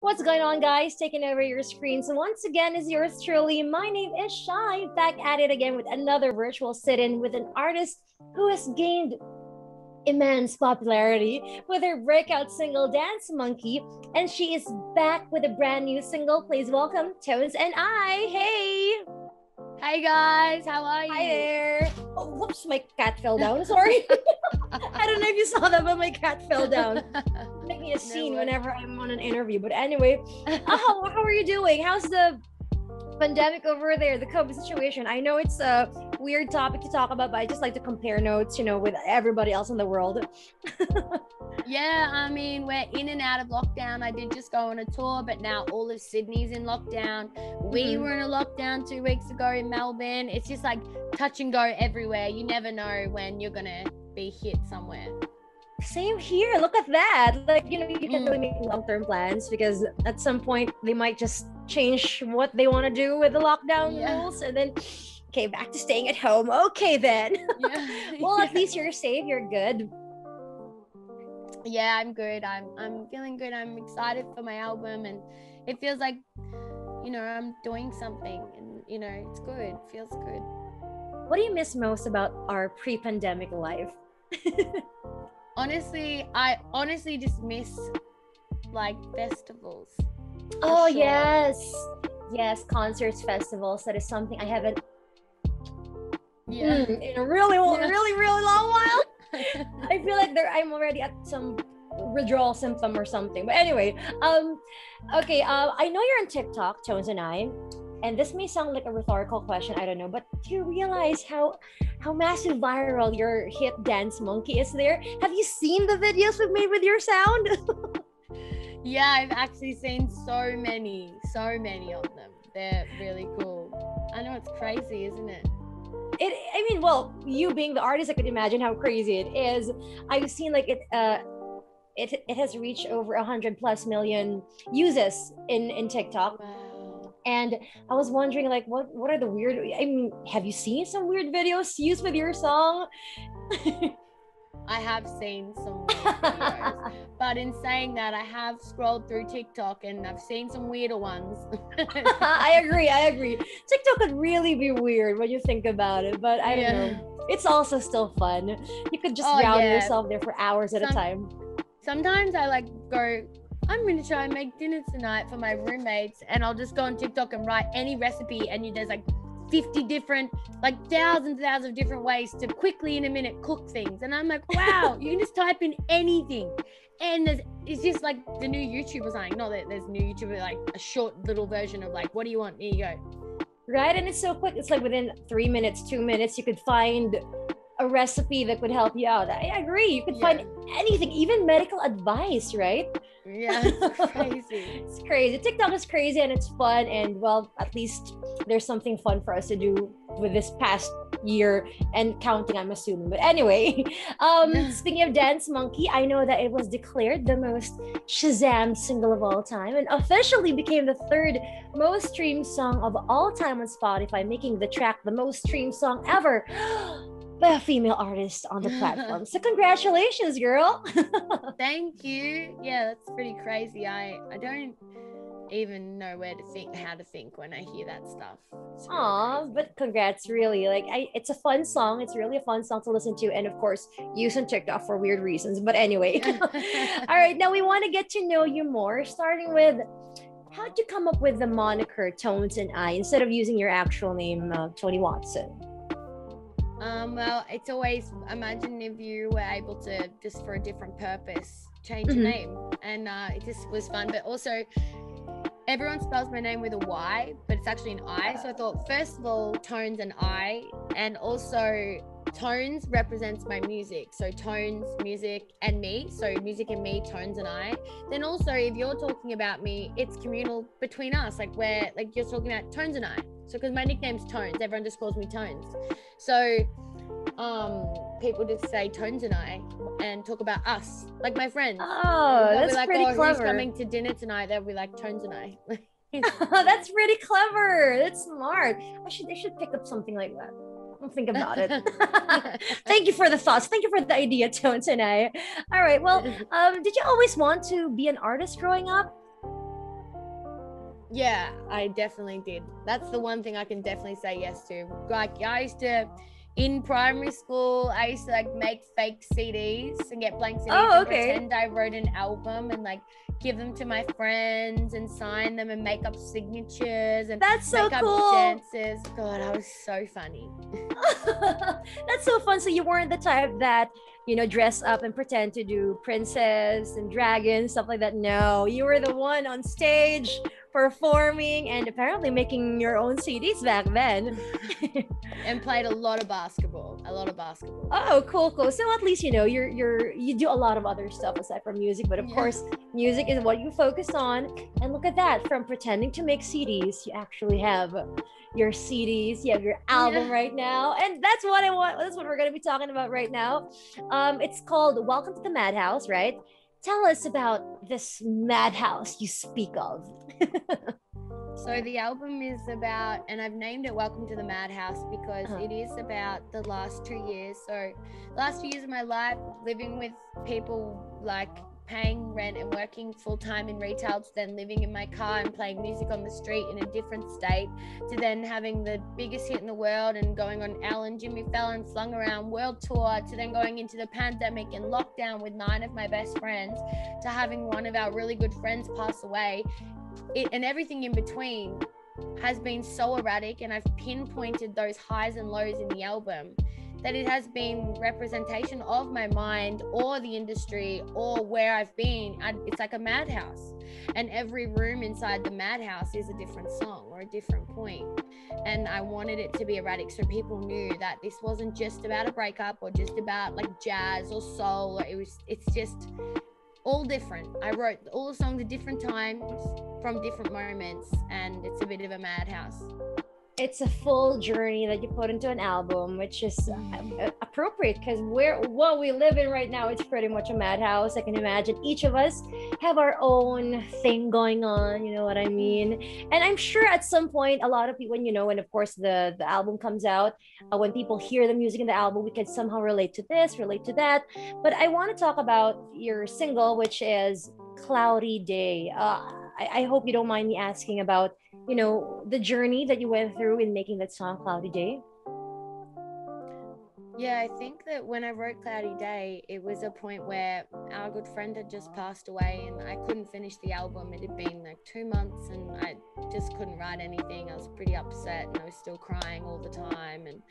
What's going on, guys? Taking over your screens once again is yours truly. My name is Shai, back at it again with another virtual sit-in with an artist who has gained immense popularity with her breakout single Dance Monkey, and she is back with a brand new single. Please welcome Tones and I. Hey! Hey guys, how are you? Hi there. Oh, whoops, my cat fell down. Sorry. I don't know if you saw that, but my cat fell down. Making a scene whenever I'm on an interview. But anyway, how are you doing? How's the pandemic over there, the COVID situation? I know it's a weird topic to talk about, but I just like to compare notes, with everybody else in the world. Yeah, I mean, we're in and out of lockdown. I did just go on a tour, but now all of Sydney's in lockdown. We were in a lockdown 2 weeks ago in Melbourne. It's just like touch and go everywhere. You never know when you're going to be hit somewhere. Same here. Look at that. Like, you can really make long-term plans because at some point they might just change what they want to do with the lockdown rules, and then okay, back to staying at home. Okay, then. Well, at least you're safe. You're good. Yeah, I'm good. I'm feeling good. I'm excited for my album, and it feels like, I'm doing something, and it's good. It feels good. What do you miss most about our pre-pandemic life? Honestly, I just miss like festivals. Oh, sure. Yes, concerts, festivals. That is something I haven't in a really long while. I feel like I'm already at some withdrawal symptom or something. But anyway, okay. I know you're on TikTok, Tones and I, and this may sound like a rhetorical question. I don't know, but do you realize how massive viral your hit Dance Monkey is there? Have you seen the videos we've made with your sound? Yeah, I've actually seen so many of them. They're really cool. I know, it's crazy, isn't it? Well, you being the artist, I could imagine how crazy it is. I've seen like it has reached over 100+ million uses in TikTok. Wow. And I was wondering, like, what are the weird? Have you seen some weird videos used with your song? I have seen some weird videos, but in saying that, I have scrolled through TikTok and I've seen some weirder ones. I agree. TikTok could really be weird when you think about it, but I don't know. It's also still fun. You could just drown yourself there for hours at a time. Sometimes I I'm going to try and make dinner tonight for my roommates, and I'll just go on TikTok and write any recipe, and there's like 50 different, like thousands of different ways to quickly in a minute cook things. And I'm like, wow, you can just type in anything. And it's just like the new YouTube or something. Not that there's new YouTube, like a short little version of like, what do you want? Here you go. Right. And it's so quick. It's like within 3 minutes, 2 minutes, you could find a recipe that would help you out. I agree. You could find anything, even medical advice, right? Yeah, it's crazy. It's crazy. TikTok is crazy and it's fun, and well, at least there's something fun for us to do with this past year and counting, I'm assuming. But anyway, speaking of Dance Monkey, I know that it was declared the most Shazam single of all time and officially became the third most streamed song of all time on Spotify, making the track the most streamed song ever by a female artist on the platform. So congratulations, girl. Thank you. Yeah, that's pretty crazy. I don't even know how to think when I hear that stuff. Aw, but congrats, really. Like, it's a fun song. It's really a fun song to listen to, and of course, use on TikTok for weird reasons. But anyway, all right. Now we want to get to know you more, starting with how'd you come up with the moniker Tones and I instead of using your actual name, Toni Watson? Well, it's always, imagine if you were able to, just for a different purpose, change your name. And it just was fun. But also, everyone spells my name with a Y, but it's actually an I. So I thought, first of all, Tones and I, and also Tones represents my music. So Tones, music, and me. So music and me, Tones and I. Then also, if you're talking about me, it's communal between us. Like you're talking about Tones and I. So because my nickname's Tones, everyone just calls me Tones. So people just say Tones and I and talk about us, like my friends. Oh, that's like, pretty clever. Who's coming to dinner tonight? They'll be like Tones and I. That's pretty clever. That's smart. I should pick up something like that. I'll think about it. Thank you for the thoughts. Thank you for the idea, Tones and I. All right. Well, did you always want to be an artist growing up? Yeah, I definitely did. That's the one thing I can definitely say yes to. Like, I used to, in primary school, I used to like make fake CDs and get blank CDs and pretend I wrote an album and like give them to my friends and sign them and make up signatures and That's so make cool. up dances. God, I was so funny. That's so fun. So you weren't the type that, you know, dress up and pretend to do princess and dragon, stuff like that. No, you were the one on stage performing and apparently making your own CDs back then. And played a lot of basketball. Oh, cool. So at least, you know, you do a lot of other stuff aside from music, but of course, music is what you focus on. And look at that, from pretending to make CDs, you actually have your CDs, you have your album right now. And that's what I want. That's what we're going to be talking about right now. It's called Welcome to the Madhouse, right? Tell us about this madhouse you speak of. So the album is about, and I've named it Welcome to the Madhouse because it is about the last 2 years. So the last 2 years of my life, living with people, like paying rent and working full-time in retail, to then living in my car and playing music on the street in a different state, to then having the biggest hit in the world and going on Ellen, Jimmy Fallon, Slung Around World Tour, to then going into the pandemic and lockdown with 9 of my best friends, to having one of our really good friends pass away. And everything in between has been so erratic, and I've pinpointed those highs and lows in the album, that it has been representation of my mind or the industry or where I've been. It's like a madhouse, and every room inside the madhouse is a different song or a different point. And I wanted it to be erratic so people knew that this wasn't just about a breakup or just about like jazz or soul. It's just all different. I wrote all the songs at different times from different moments, and it's a bit of a madhouse. It's a full journey that you put into an album, which is appropriate because what we live in right now, it's pretty much a madhouse. I can imagine each of us have our own thing going on, you know what I mean? And I'm sure at some point, a lot of people, you know, when of course the album comes out, when people hear the music in the album, we can somehow relate to this, relate to that. But I want to talk about your single, which is Cloudy Day. I hope you don't mind me asking about, you know, the journey that you went through in making that song Cloudy Day. Yeah, I think that when I wrote Cloudy Day, it was a point where our good friend had just passed away and I couldn't finish the album. It had been like 2 months and I just couldn't write anything. I was pretty upset and I was still crying all the time and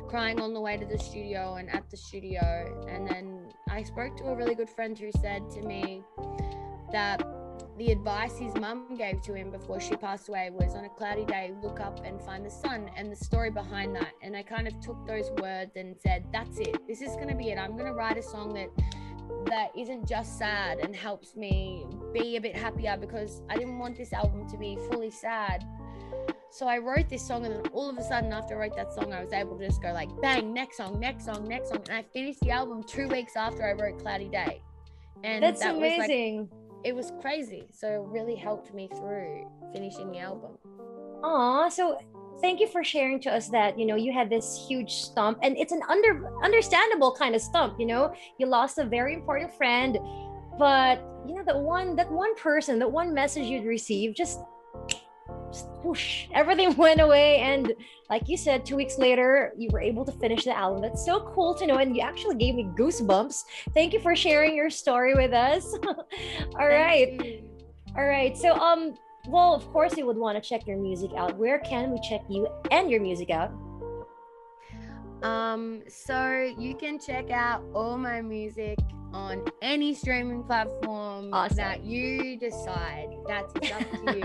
crying on the way to the studio and at the studio. And then I spoke to a really good friend who said to me that the advice his mum gave to him before she passed away was, on a cloudy day, look up and find the sun, and the story behind that. And I kind of took those words and said, that's it. This is going to be it. I'm going to write a song that isn't just sad and helps me be a bit happier, because I didn't want this album to be fully sad. So I wrote this song, and then all of a sudden after I wrote that song, I was able to just go like, bang, next song. And I finished the album 2 weeks after I wrote Cloudy Day. And that's amazing. It was crazy. So it really helped me through finishing the album. Aw, so thank you for sharing to us that, you know, you had this huge stump, and it's an understandable kind of stump, you know. You lost a very important friend, but you know, that one person, that one message you'd received, just whoosh, everything went away. And like you said, 2 weeks later, you were able to finish the album. That's so cool to know. And you actually gave me goosebumps. Thank you for sharing your story with us. All right. So, well, of course, we would want to check your music out. Where can we check you and your music out? So you can check out all my music on any streaming platform that you decide. It's up to you.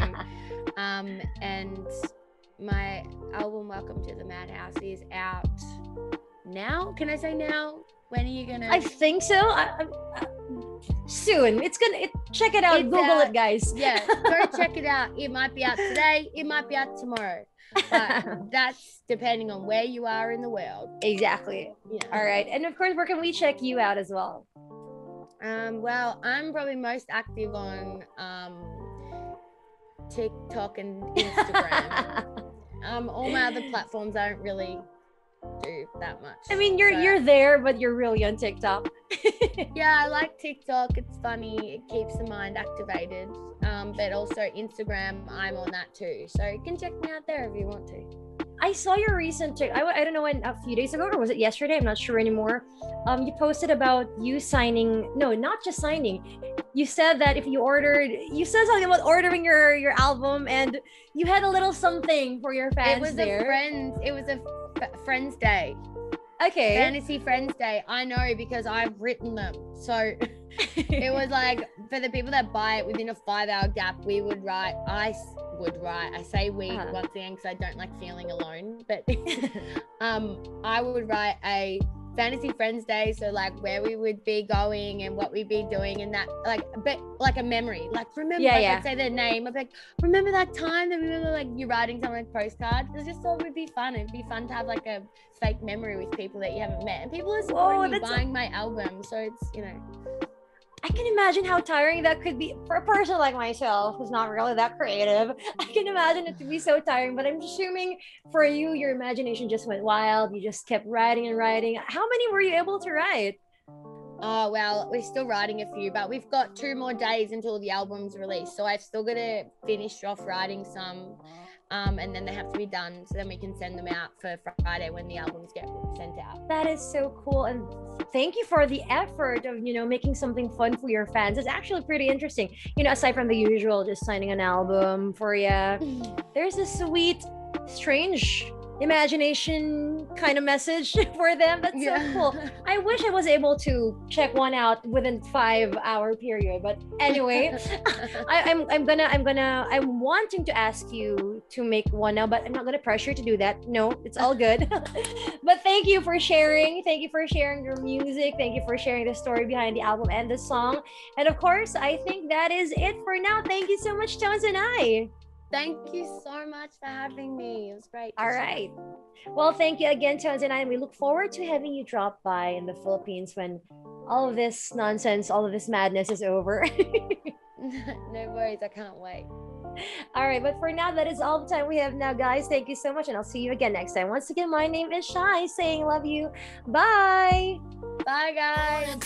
And my album Welcome to the Madhouse is out now. Can I say now? When are you gonna? I think so. Soon. Check it out. Google it, guys. Yeah, go check it out. It might be out today. It might be out tomorrow. But that's depending on where you are in the world. Exactly. Yeah. All right. And of course, where can we check you out as well? Well, I'm probably most active on TikTok and Instagram. All my other platforms I don't really do that much. I mean, you're there, but you're really on TikTok. Yeah, I like TikTok. It's funny. It keeps the mind activated. But also Instagram, I'm on that too. So you can check me out there if you want to. I saw your recent I don't know when, a few days ago, or was it yesterday? I'm not sure anymore. You posted about you signing. No, not just signing. You said that if you said something about ordering your album, and you had a little something for your fans. It was a Friends Day. Okay. Fantasy Friends Day. I know because I've written them. So it was like for the people that buy it within a 5-hour gap, I say we once again because I don't like feeling alone, but I would write a Fantasy Friends Day, so like where we would be going and what we'd be doing, and that like a memory, like remember, I'd say their name, I'd be like, remember that time that we were like you writing something like postcard. I just thought it would be fun. It'd be fun to have like a fake memory with people that you haven't met, and people are supporting me buying my album, so it's, you know. I can imagine how tiring that could be for a person like myself who's not really that creative. I can imagine it to be so tiring, but I'm assuming for you, your imagination just went wild. You just kept writing and writing. How many were you able to write? Oh, well, we're still writing a few, but we've got 2 more days until the album's released. So I've still got to finish off writing some, and then they have to be done. So then we can send them out for Friday when the albums get sent out. That is so cool. And thank you for the effort of, making something fun for your fans. It's actually pretty interesting. Aside from the usual, just signing an album for you, there's a sweet, strange imagination kind of message for them. That's so cool. I wish I was able to check one out within 5-hour period, but anyway, I'm wanting to ask you to make one now, but I'm not gonna pressure you to do that. No, it's all good. But thank you for sharing your music. Thank you for sharing the story behind the album and the song. And of course, I think that is it for now. Thank you so much, Tones and I. Thank you so much for having me. It was great. All right. Well, thank you again, Tones and I. And we look forward to having you drop by in the Philippines when all of this nonsense, all of this madness is over. No worries. I can't wait. All right. But for now, that is all the time we have now, guys. Thank you so much. And I'll see you again next time. Once again, my name is Shai, saying love you. Bye. Bye, guys.